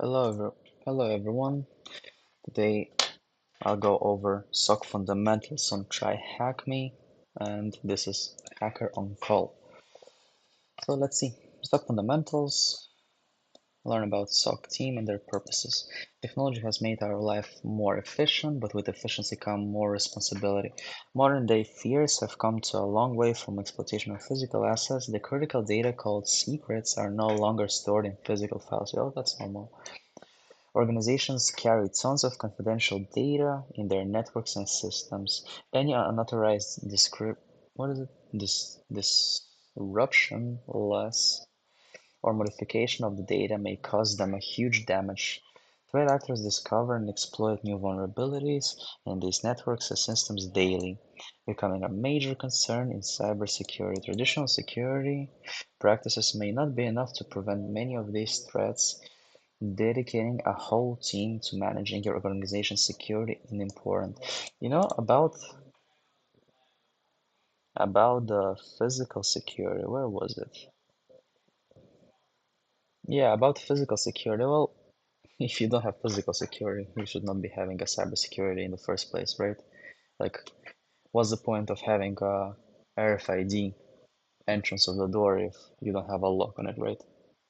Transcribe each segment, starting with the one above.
Hello everyone. Today I'll go over SOC Fundamentals on TryHackMe, and this is Hacker on Call. So let's see. SOC Fundamentals, learn about SOC team and their purposes. Technology has made our life more efficient, but with efficiency comes more responsibility. Modern day fears have come to a long way from exploitation of physical assets. The critical data called secrets are no longer stored in physical files. Well, that's normal. Organizations carry tons of confidential data in their networks and systems. Any unauthorized disruption, loss, or modification of the data may cause them a huge damage. Threat actors discover and exploit new vulnerabilities in these networks and systems daily, becoming a major concern in cybersecurity. Traditional security practices may not be enough to prevent many of these threats. Dedicating a whole team to managing your organization's security is important. You know, about the physical security, where was it? Yeah, about physical security. Well, if you don't have physical security, you should not be having a cybersecurity in the first place, right? Like, what's the point of having a RFID entrance of the door if you don't have a lock on it, right?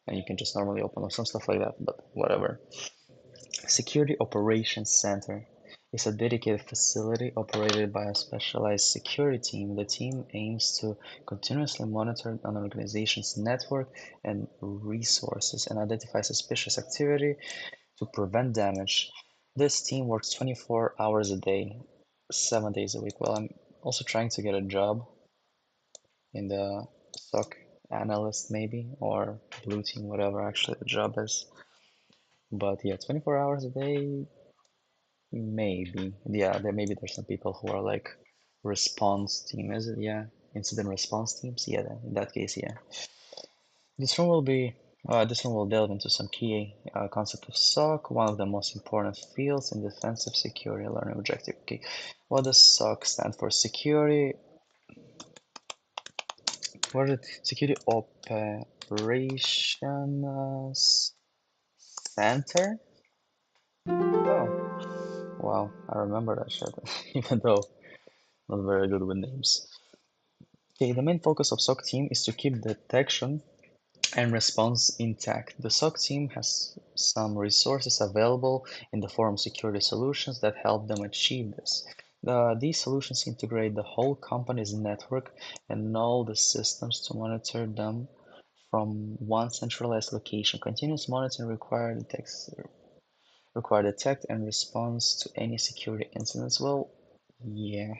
And you can just normally open or some stuff like that, but whatever. Security Operations Center is a dedicated facility operated by a specialized security team. The team aims to continuously monitor an organization's network and resources and identify suspicious activity to prevent damage. This team works 24 hours a day, 7 days a week. Well, I'm also trying to get a job in the SOC analyst, maybe, or blue team, whatever actually the job is. But yeah, 24 hours a day, maybe. Yeah, there's some people who are like response team, is it? Yeah. Incident response teams. Yeah, in that case, yeah. This one will be this one will delve into some key concept of SOC, one of the most important fields in defensive security learning objective. Okay, what does SOC stand for? What is it? Security Operations Center? Oh, wow, I remember that shit, even though not very good with names. Okay, the main focus of SOC team is to keep detection and response intact. The SOC team has some resources available in the form of security solutions that help them achieve this. These solutions integrate the whole company's network and all the systems to monitor them from one centralized location. Continuous monitoring require detect and response to any security incidents. Well, yeah,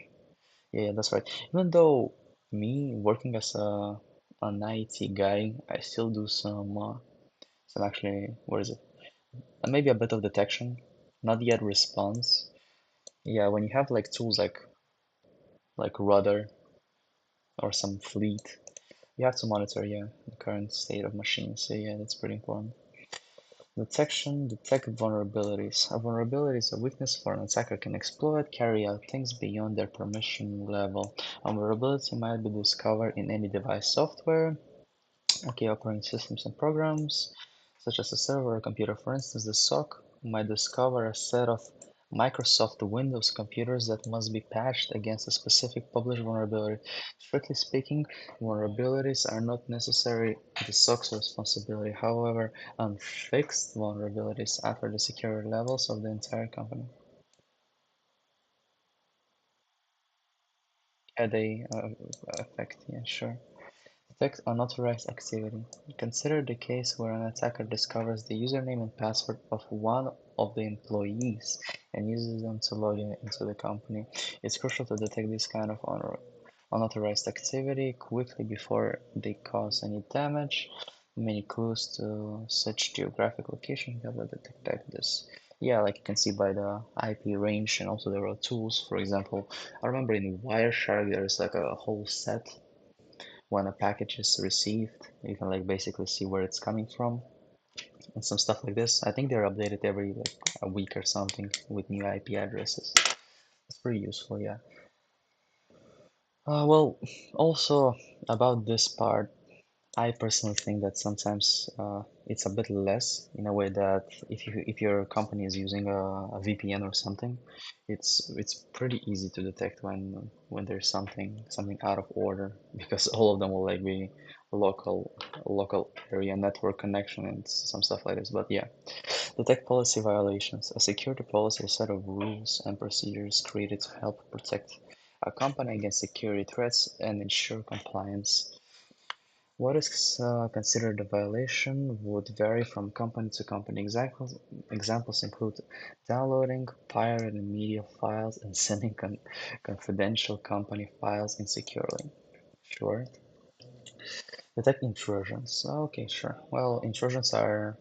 yeah, that's right. Even though me working as an IT guy, I still do some actually, what is it? Maybe a bit of detection, not yet response. Yeah, when you have like tools like rudder or some fleet, you have to monitor, yeah, the current state of machines. So yeah, that's pretty important. Detect vulnerabilities. A vulnerability is a weakness for an attacker can exploit, carry out things beyond their permission level. A vulnerability might be discovered in any device software, okay, operating systems and programs, such as a server or computer. For instance, the SOC might discover a set of Microsoft Windows computers that must be patched against a specific published vulnerability. Strictly speaking, vulnerabilities are not necessarily the SOC's responsibility. However, unfixed vulnerabilities affect the security levels of the entire company. Yeah, they affect, yeah, sure. Detect unauthorized activity. Consider the case where an attacker discovers the username and password of one of the employees and uses them to log in into the company. It's crucial to detect this kind of unauthorized activity quickly before they cause any damage. Many clues to such geographic location help to detect this. Yeah, like you can see by the IP range, and also there are tools. For example, I remember in Wireshark there's like a whole set when a package is received, you can like basically see where it's coming from and some stuff like this. I think they're updated every like a week or something with new IP addresses. It's pretty useful, yeah. Well, also about this part, I personally think that sometimes it's a bit less in a way that if your company is using a VPN or something, it's pretty easy to detect when there's something out of order because all of them will like be local area network connection and some stuff like this. But yeah, detect policy violations. A security policy is a set of rules and procedures created to help protect a company against security threats and ensure compliance. What is considered a violation would vary from company to company. Examples include downloading pirated media files and sending confidential company files insecurely. Sure. Detect intrusions. Okay, sure. Well, intrusions are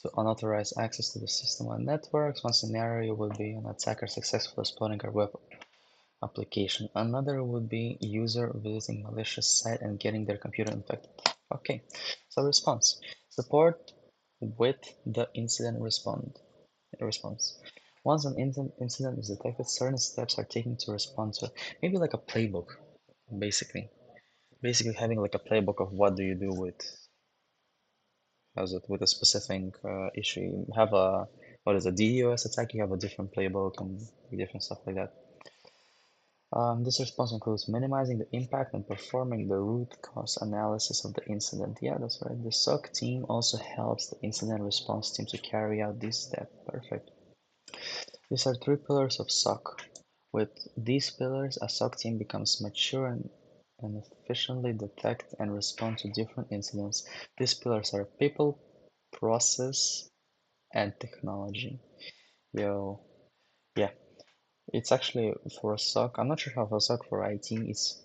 to unauthorized access to the system and networks. One scenario would be an attacker successfully exploiting a web application. Another would be user visiting malicious site and getting their computer infected. Okay, so response. Support with the incident response. Once an incident is detected, certain steps are taken to respond to it. Maybe like a playbook, basically. Basically having like a playbook of what do you do with as it with a specific issue. You have a what is a DDoS attack, you have a different playbook and different stuff like that. This response includes minimizing the impact and performing the root cause analysis of the incident. Yeah, that's right. The SOC team also helps the incident response team to carry out this step. Perfect. These are three pillars of SOC. With these pillars, a SOC team becomes mature and efficiently detect and respond to different incidents. These pillars are people, process, and technology. Yo, yeah, it's actually for a SOC. I'm not sure how for a SOC for IT is.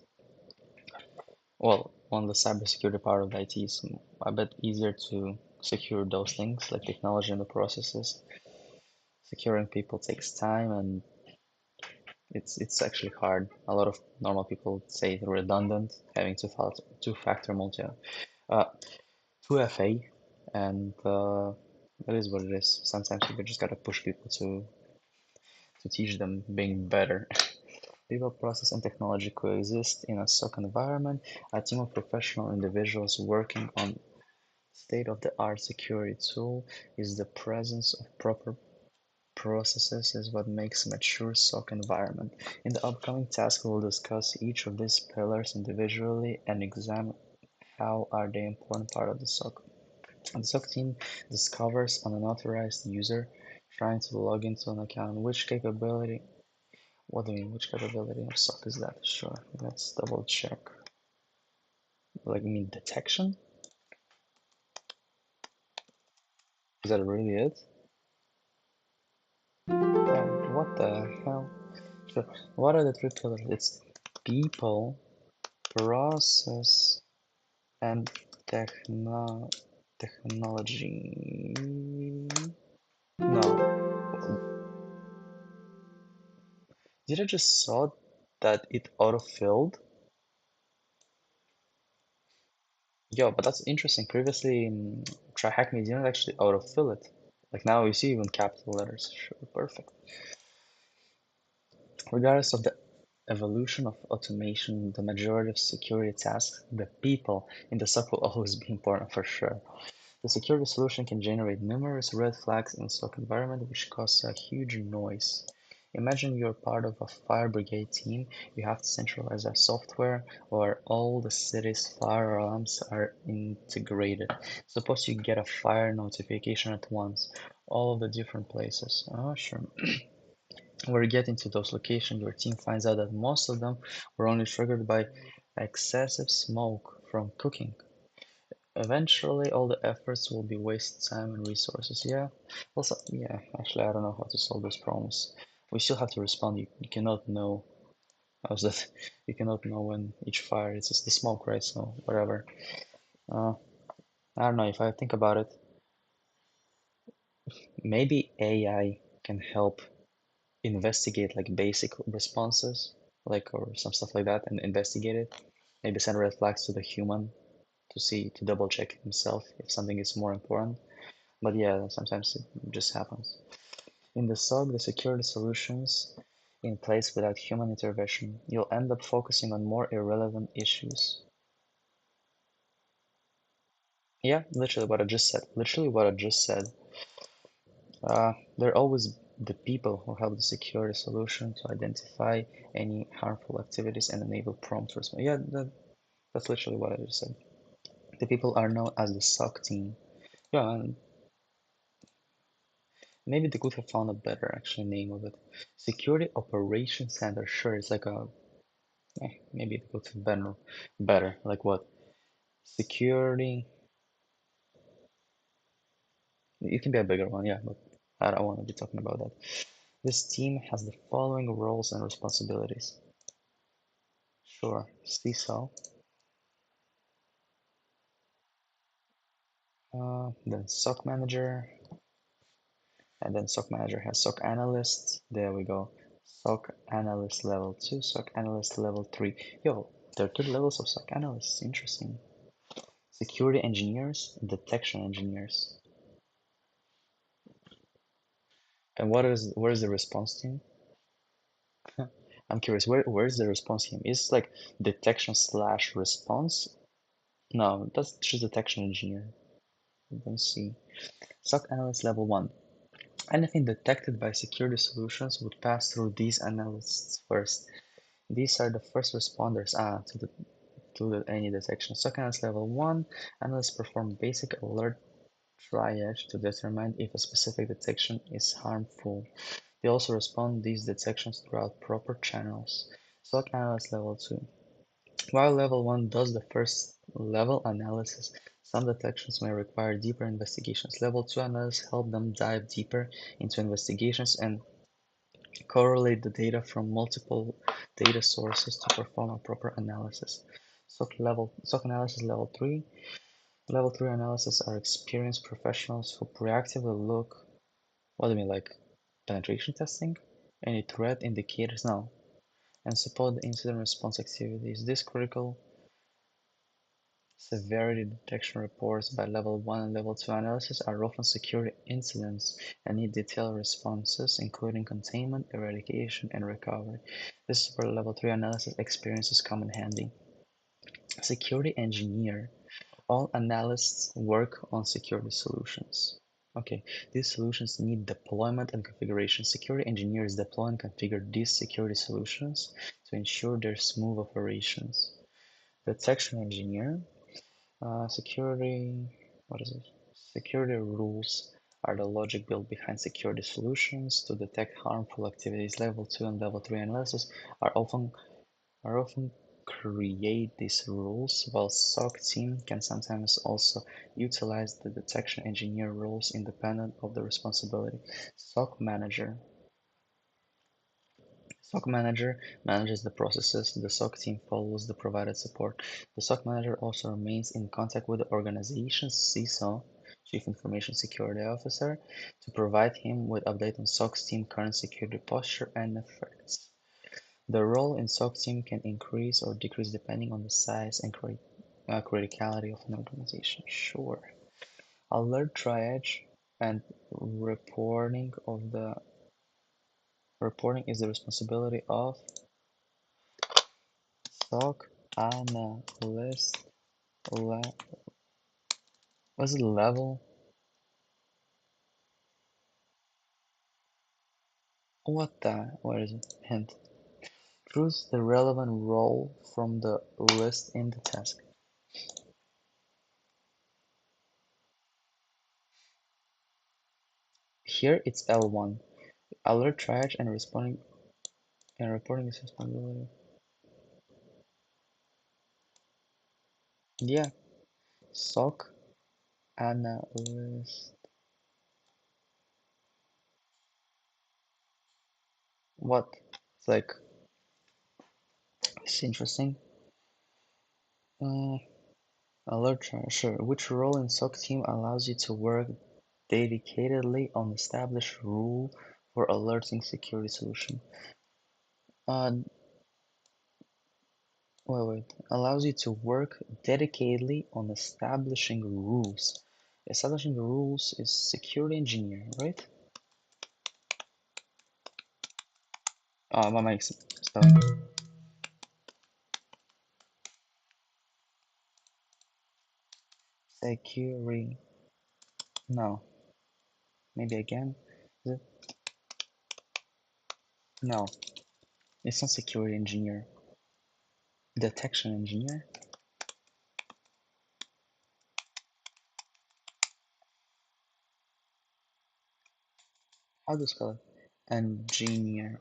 Well, on the cybersecurity part of IT is a bit easier to secure those things like technology and the processes. Securing people takes time and it's actually hard. A lot of normal people say it's redundant, having two-factor multi, uh, 2FA, and it is what it is. Sometimes you just gotta push people to teach them being better. People, process, and technology coexist in a SOC environment. A team of professional individuals working on state-of-the-art security tool is the presence of proper processes is what makes a mature SOC environment. In the upcoming task, we will discuss each of these pillars individually and examine how are they important part of the SOC. The SOC team discovers an unauthorized user trying to log into an account. Which capability? What do you mean? Which capability of SOC is that? Sure, let's double check. Like, you mean detection? Is that really it? What the hell? Sure. What are the three pillars? It's people, process, and technology. No. Did I just saw that it auto-filled? Yo, but that's interesting. Previously, TryHackMe didn't actually autofill it. Like now you see even capital letters. Sure, perfect. Regardless of the evolution of automation, the majority of security tasks, the people in the SOC will always be important for sure. The security solution can generate numerous red flags in SOC environment, which cause a huge noise. Imagine you're part of a fire brigade team. You have to centralize a software where all the city's fire alarms are integrated. Suppose you get a fire notification at once, all of the different places. Oh, sure. When you get into those locations, your team finds out that most of them were only triggered by excessive smoke from cooking. Eventually, all the efforts will be wasted time and resources. Yeah. Also, yeah, actually, I don't know how to solve those problems. We still have to respond. You cannot know. How's that? You cannot know when each fire is just the smoke, right? So, whatever. Uh, I don't know. If I think about it, maybe AI can help investigate like basic responses, like or some stuff like that, and investigate it. Maybe send red flags to the human to double check himself if something is more important. But yeah, sometimes it just happens. In the SOC, the security solutions in place without human intervention, you'll end up focusing on more irrelevant issues. Yeah, literally what I just said. Literally what I just said. They're always the people who help the security solution to identify any harmful activities and enable prompt response. Yeah, that's literally what I just said. The people are known as the SOC team. Yeah, and maybe they could have found a better actually name of it. Security Operations Center. Sure, it's like a maybe it could have been better. Like what? Security. It can be a bigger one, yeah, but I don't want to be talking about that. This team has the following roles and responsibilities. Sure, CISO, then SOC manager, and then SOC manager has SOC analyst. There we go. SOC analyst level 2, SOC analyst level 3. Yo, there are 2 levels of SOC analysts. Interesting. Security engineers, detection engineers. And where is the response team? I'm curious, where is the response team? Is it like detection slash response? No, that's just detection engineer. Let's see. SOC analyst level 1. Anything detected by security solutions would pass through these analysts first. These are the first responders to any detection. SOC analyst level 1. Analysts perform basic alert triage to determine if a specific detection is harmful. They also respond these detections throughout proper channels. SOC analyst level 2. While level 1 does the first level analysis, some detections may require deeper investigations. Level 2 analysts help them dive deeper into investigations and correlate the data from multiple data sources to perform a proper analysis. SOC analysis level 3. Level 3 analysis are experienced professionals who proactively look, what do you mean, like penetration testing? Any threat indicators? No. And support the incident response activities. This critical severity detection reports by Level 1 and Level 2 analysis are often security incidents and need detailed responses, including containment, eradication, and recovery. This is where Level 3 analysis experiences come in handy. Security engineer. All analysts work on security solutions. Okay, these solutions need deployment and configuration. Security engineers deploy and configure these security solutions to ensure their smooth operations. Detection engineer. Security, what is it? Security rules are the logic built behind security solutions to detect harmful activities. Level 2 and Level 3 analysis are often create these rules, while SOC team can sometimes also utilize the detection engineer roles independent of the responsibility. SOC manager. SOC manager manages the processes, the SOC team follows the provided support. The SOC manager also remains in contact with the organization's CISO, Chief Information Security Officer, to provide him with update on SOC's team current security posture and efforts. The role in SOC team can increase or decrease depending on the size and criticality of an organization. Sure. Alert triage and reporting is the responsibility of SOC analyst what's the level? What is it? Hint. Choose the relevant role from the list in the task. Here it's L1. Alert triage and reporting is responsibility. Yeah. SOC analyst. What? It's like it's interesting. Uh, Alert triage. Sure. Which role in SOC team allows you to work dedicatedly on established rule for alerting security solution? Uh, wait. Allows you to work dedicatedly on establishing rules. Establishing the rules is security engineer, right? What makes spelling? security. No, maybe again. Is it? No, it's not security engineer. Detection engineer. How do you spell it? Engineer.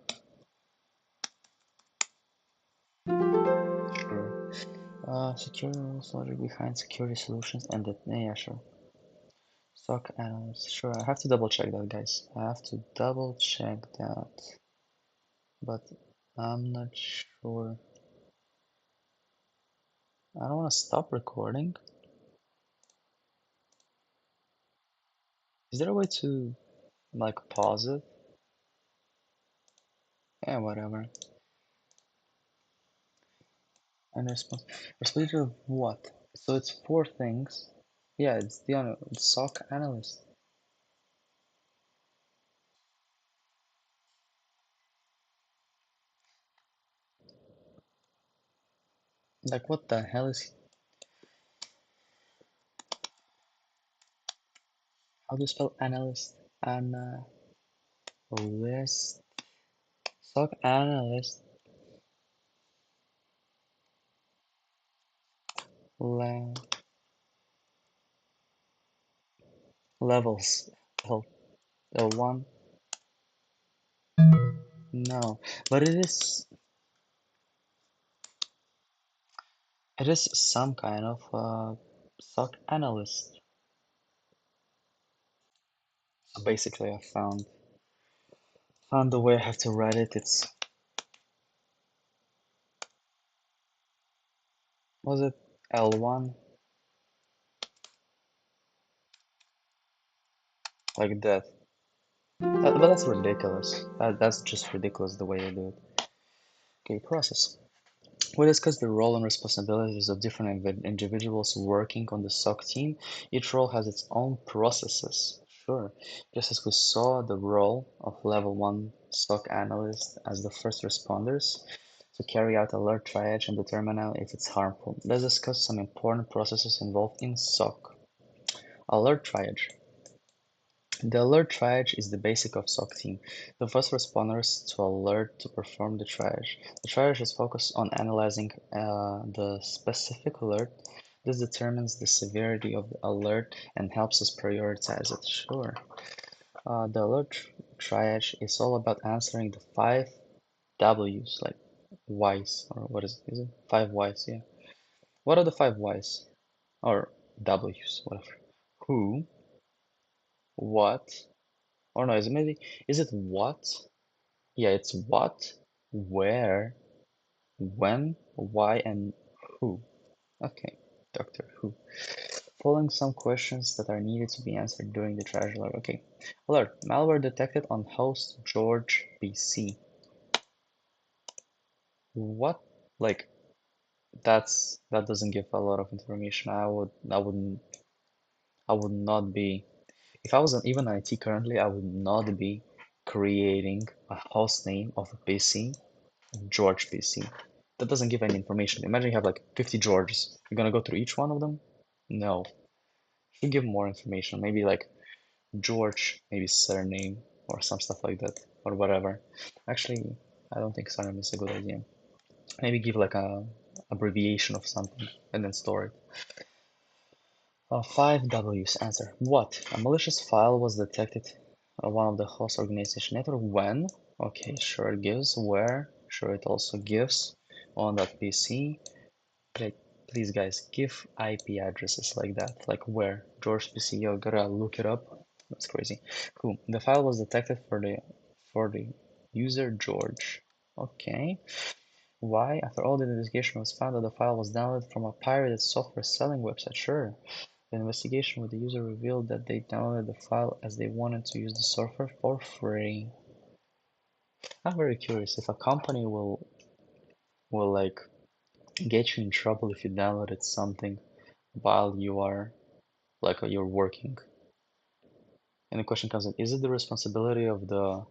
Sure. Security rules logic behind security solutions and the yeah, sure. SOC analyst. Sure, I have to double check that, guys. I have to double check that, but I'm not sure. I don't want to stop recording. Is there a way to like pause it? Yeah, whatever. And responsibility of what? So it's four things. Yeah, it's the SOC analyst. Like what the hell is how do you spell analyst? Analyst. SOC analyst. Le levels. L L1. No, but it is some kind of SOC analyst. So basically, I found the way I have to write it. It's was it L1 like that. But that's ridiculous. That's just ridiculous the way they do it. Okay, process. We discussed the role and responsibilities of different individuals working on the SOC team. Each role has its own processes. Sure. Just as we saw the role of level 1 SOC analyst as the first responders to carry out alert triage and determine if it's harmful. Let's discuss some important processes involved in SOC. Alert triage. The alert triage is the basic of SOC team, the first responders to alert to perform the triage. The triage is focused on analyzing the specific alert. This determines the severity of the alert and helps us prioritize it. Sure. The alert triage is all about answering the 5 W's, like Y's, or what is it? 5 Y's, yeah. What are the 5 Y's? Or W's, whatever. Who, what, or no, is it what? Yeah, it's what, where, when, why, and who. Okay, Doctor Who. Following some questions that are needed to be answered during the triage alert. Okay. Alert. Malware detected on host George PC. What? Like, that doesn't give a lot of information. I would not be, if I was even IT currently, I would not be creating a host name of a PC, George PC. That doesn't give any information. Imagine you have like 50 Georges. You're gonna go through each one of them? No. You give more information. Maybe like George, maybe surname or some stuff like that, or whatever. Actually, I don't think surname is a good idea. Maybe give like a abbreviation of something and then store it. 5 W's answer. What? A malicious file was detected on one of the host organization network. When? Okay, sure it gives. Where? Sure it also gives. On that PC. Like, please guys, give IP addresses like that. Like where? George PC, you gotta look it up. That's crazy. Cool. The file was detected for the user George. Okay. Why? After all the investigation was found that the file was downloaded from a pirated software selling website. Sure. The investigation with the user revealed that they downloaded the file as they wanted to use the software for free. I'm very curious if a company will like get you in trouble if you downloaded something while you're working. And the question comes in, is it the responsibility of the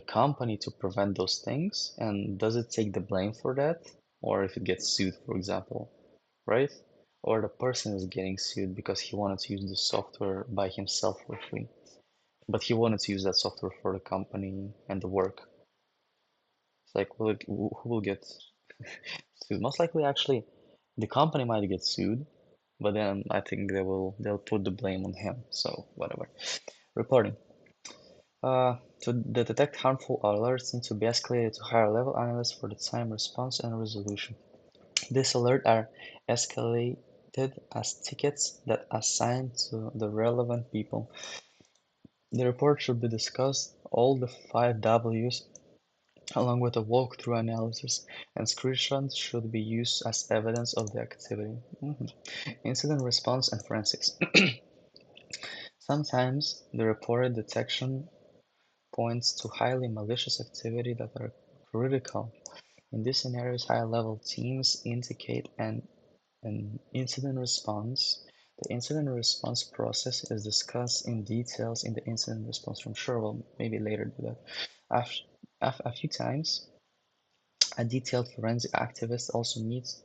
company to prevent those things? And does it take the blame for that? Or if it gets sued, for example, right? or the person is getting sued because he wanted to use the software by himself for free, but he wanted to use that software for the company and the work. It's like, who will get sued? Most likely, actually, the company might get sued, but then I think they'll put the blame on him. So whatever. Reporting. To detect harmful alerts need to be escalated to higher level analysts for the time response and resolution. These alerts are escalated as tickets that assigned to the relevant people. The report should be discussed all the 5 W's along with a walkthrough analysis, and screenshots should be used as evidence of the activity. Incident response and forensics. Sometimes the reported detection points to highly malicious activity that are critical. In these scenarios, high-level teams indicate an incident response. The incident response process is discussed in details in the incident response from sure we'll maybe later do that. A few times, a detailed forensic activist also needs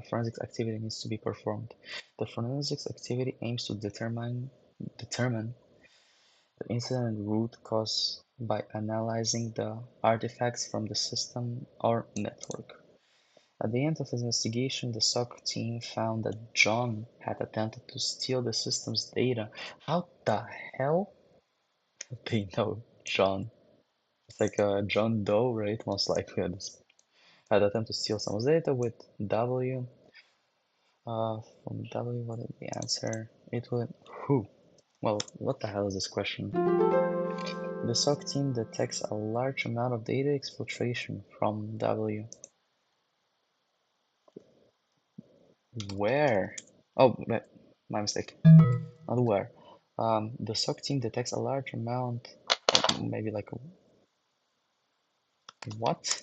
forensics activity needs to be performed. The forensics activity aims to determine the incident root cause by analyzing the artifacts from the system or network. At the end of his investigation, the SOC team found that John had attempted to steal the system's data. How the hell did they know John? It's like John Doe, right? Most likely had attempted to steal someone's data with W. From W, what is the answer? It would who? Well, what the hell is this question? The SOC team detects a large amount of data exfiltration from W. Where? Oh, my mistake. Not where. The SOC team detects a large amount, maybe like what?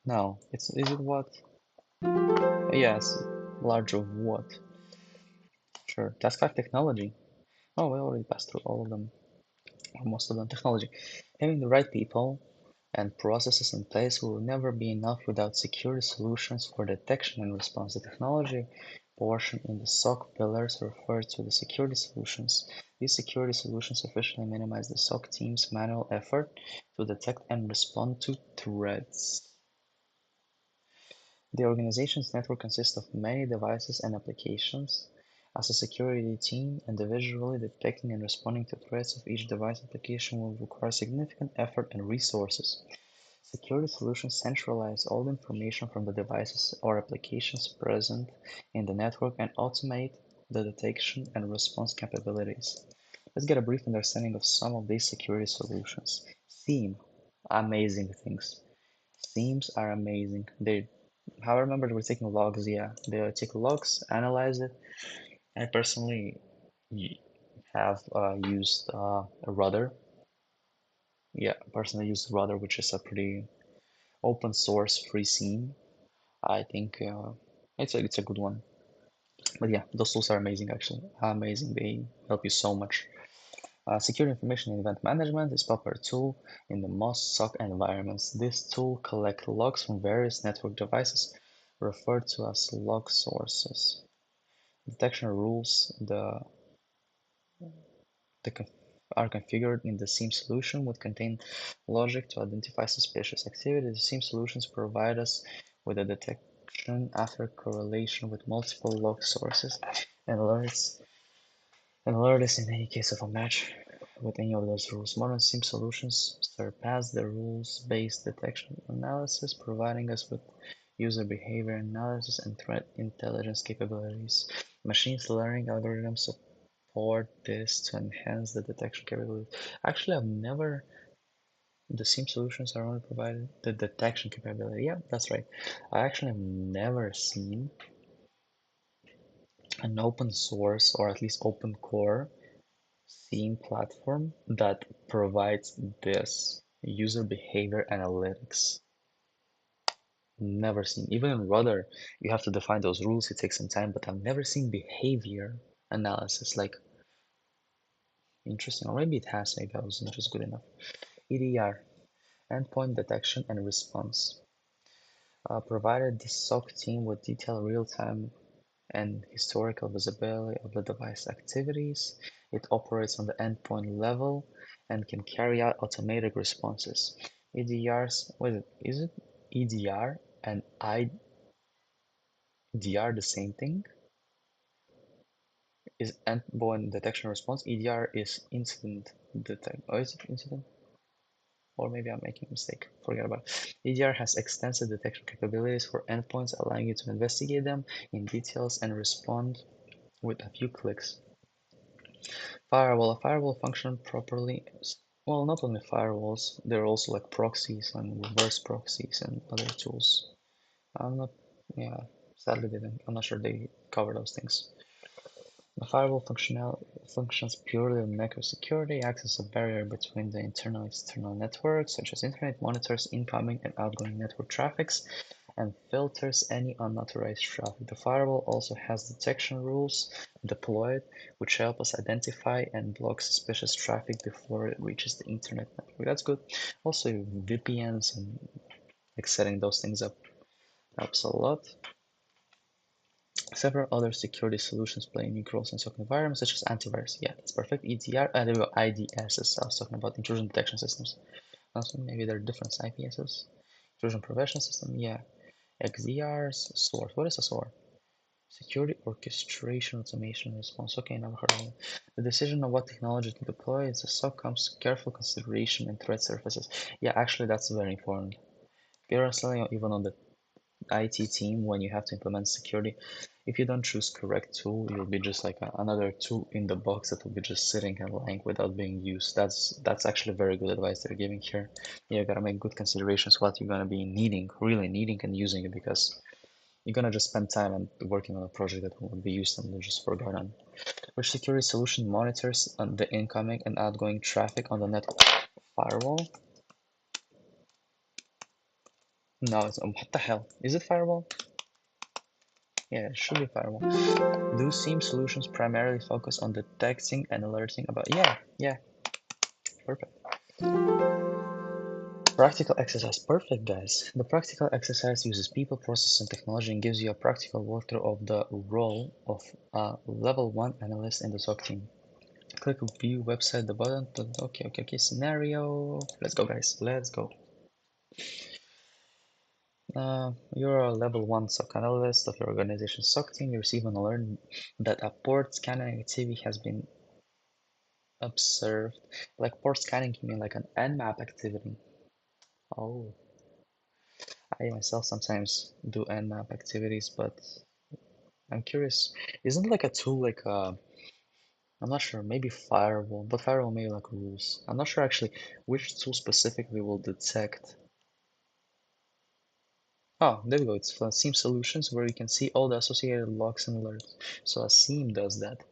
No, is it what? Yes, large of what? Sure. Task 5 technology. Oh, we already passed through all of them, or most of them. Technology. Having the right people and processes in place will never be enough without security solutions for detection and response. The technology portion in the SOC pillars refers to the security solutions. These security solutions efficiently minimize the SOC team's manual effort to detect and respond to threats. The organization's network consists of many devices and applications. As a security team, individually detecting and responding to threats of each device application will require significant effort and resources. Security solutions centralize all the information from the devices or applications present in the network and automate the detection and response capabilities. Let's get a brief understanding of some of these security solutions. SIEM, amazing things. SIEMs are amazing. How I remember they were taking logs, yeah. They take logs, analyze it. I personally have used a Rudder. Yeah, personally used Rudder, which is a pretty open source free SIEM. I think it's a good one. But yeah, those tools are amazing actually. Amazing. They help you so much. Secure information and event management is a popular tool in the most SOC environments. This tool collects logs from various network devices referred to as log sources. Detection rules are configured in the SIEM solution would contain logic to identify suspicious activity. The SIEM solutions provide us with a detection after correlation with multiple log sources and alerts an alert is in any case of a match with any of those rules. Modern SIEM solutions surpass the rules-based detection analysis, providing us with user behavior analysis and threat intelligence capabilities. Machine learning algorithms support this to enhance the detection capabilities. Actually, the SIEM solutions are only provided the detection capability. Yeah, that's right. I actually have never seen an open source or at least open core SIEM platform that provides this user behavior analytics. Never seen. Even in Rudder, you have to define those rules. It takes some time, but I've never seen behavior analysis. Like, interesting. Or maybe it has. Maybe I wasn't just good enough. EDR, endpoint detection and response. Provided the SOC team with detailed real-time and historical visibility of the device activities. It operates on the endpoint level and can carry out automated responses. EDRs, wait, is it EDR and IDR the same thing? Is endpoint detection response? EDR is incident detect. Oh, is it incident? Or maybe I'm making a mistake. Forget about it. EDR has extensive detection capabilities for endpoints, allowing you to investigate them in details and respond with a few clicks. Firewall. A firewall function properly. Well, not only firewalls, there are also like proxies and reverse proxies and other tools. I'm not, yeah, sadly didn't. I'm not sure they cover those things. The firewall functions purely on network security, acts as a barrier between the internal and external networks, such as internet, monitors incoming and outgoing network traffics, and filters any unauthorized traffic. The firewall also has detection rules deployed, which help us identify and block suspicious traffic before it reaches the internet network. That's good. Also, VPNs and like setting those things up helps a lot. Several other security solutions play unique roles in SOC environments, such as antivirus. Yeah, that's perfect. EDR, there we go, IDSs. I was talking about intrusion detection systems. Also, maybe they're different. IPSs, intrusion prevention system. Yeah, XDRs, SOAR. What is a SOAR? Security orchestration automation response. Okay, never heard of it. The decision of what technology to deploy is a SOC comes careful consideration and threat surfaces. Yeah, actually, that's very important. If you're selling even on the IT team when you have to implement security, if you don't choose correct tool, you'll be just like another tool in the box that will be just sitting and lying without being used. That's actually very good advice they're giving here. You gotta make good considerations what you're gonna be needing, really needing and using it, because you're gonna just spend time and working on a project that won't be used and just forgotten. Which security solution monitors the incoming and outgoing traffic on the network? Firewall? No, it's what the hell? Is it firewall? Yeah, it should be firewall. Do SIEM solutions primarily focus on detecting and alerting about? Yeah, perfect. Practical exercise, perfect guys. The practical exercise uses people, process, and technology and gives you a practical walkthrough of the role of a level 1 analyst in the SOC team. Click view website, the button. Okay, scenario. Let's go guys, let's go. You're a level 1 SOC analyst of your organization's SOC team. You receive an alert that a port scanning activity has been observed. Like port scanning, you mean like an nmap activity? Oh, I myself sometimes do nmap activities, but I'm curious, isn't like a tool like I'm not sure, maybe firewall, but firewall maybe like rules. I'm not sure actually which tool specifically will detect. Oh, there we go. It's for SIEM solutions where you can see all the associated logs and alerts. So a SIEM does that.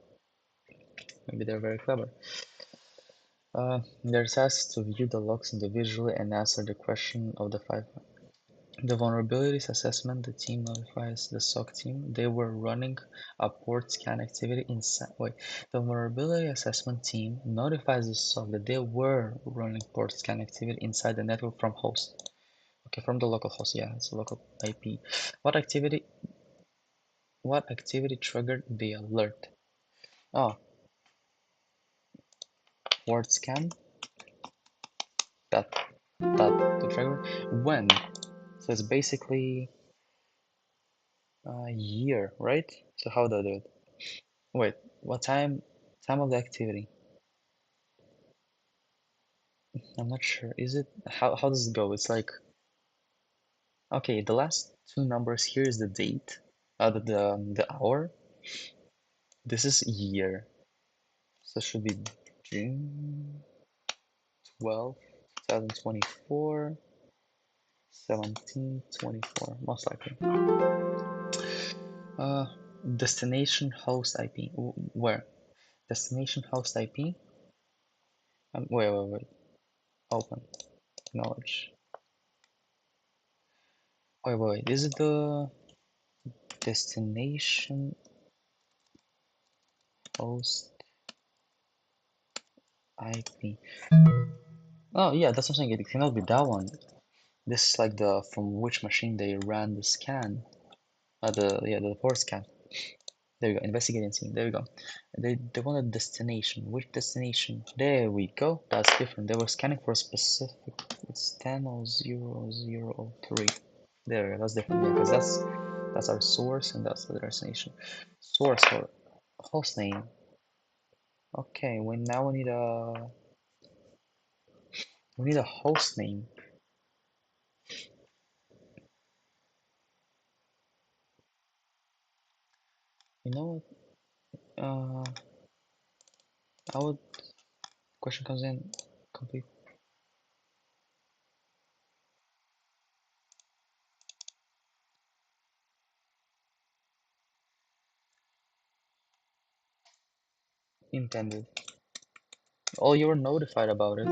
Maybe they're very clever. They're tasked to view the logs individually and answer the question of the 5. The vulnerabilities assessment, the team notifies the SOC team they were running a port scan activity inside. Wait, the vulnerability assessment team notifies the SOC that they were running port scan activity inside the network from host. Okay, from the local host. Yeah, it's a local IP. What activity? What activity triggered the alert? Oh, port scan. That the trigger. When? So it's basically a year, right? So how do I do it? Wait, what time? Time of the activity? I'm not sure. Is it how does it go? It's like okay, the last two numbers here is the date, the hour. This is year, so it should be June 12th, 2024, 1724, most likely. Uh, destination host IP. Where? Destination host IP. Wait. Open. Acknowledge. Wait. Is it the destination host IP? Oh yeah, that's what I'm saying. It cannot be that one. This is like the from which machine they ran the scan. The port scan. There we go. Investigating scene. There we go. They want a destination. Which destination? There we go. That's different. They were scanning for a specific. It's 10:00:03. There we go. That's different. Yeah, because that's our source and that's the destination. Source for host name. Okay. Now we need a host name. You know what? I would question comes in complete intended. Oh, you were notified about it.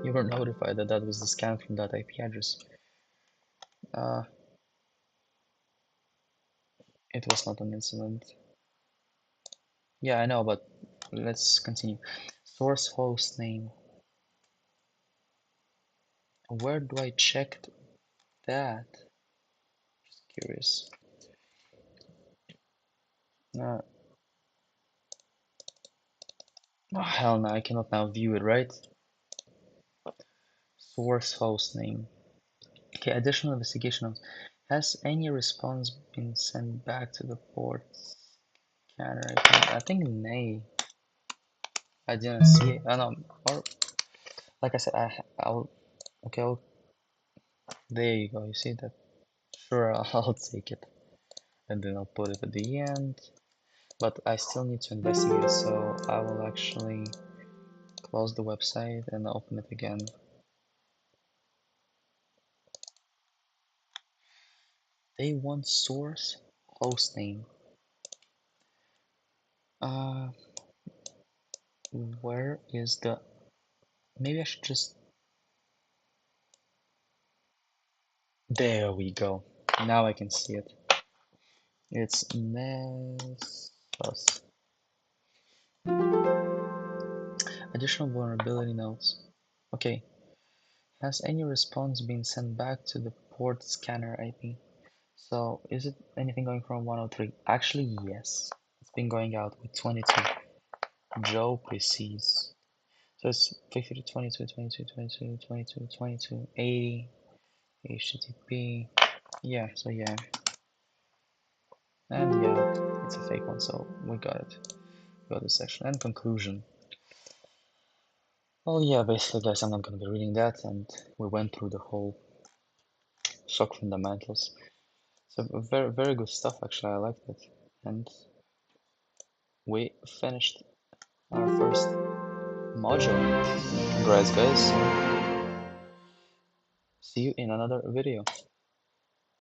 You were notified that that was the scan from that IP address. Uh, it was not an incident. Yeah, I know, but let's continue. Source host name. Where do I check that? Just curious. Uh, oh, hell no, I cannot now view it, right? Source host name. Okay, additional investigation. Has any response been sent back to the port scanner? I think nay. I didn't see it. I know. Or like I said, I'll okay. There you go. You see that? Sure, I'll take it, and then I'll put it at the end. But I still need to investigate, so I will actually close the website and open it again. They want source hostname. Uh, where is the? Maybe I should just. There we go. Now I can see it. It's Nessus. Additional vulnerability notes. Okay. Has any response been sent back to the port scanner IP? So is it anything going from 103? Actually, yes. It's been going out with 22. Joe precedes. So it's 50 to 22, 22, 22, 22, 22, 80, HTTP. Yeah, so yeah. And yeah, it's a fake one, so we got it. We got this section. And conclusion. Well, yeah, basically, guys, I'm not going to be reading that, and we went through the whole SOC fundamentals. So very, very good stuff, actually. I liked it. And we finished our first module. Congrats, guys. See you in another video.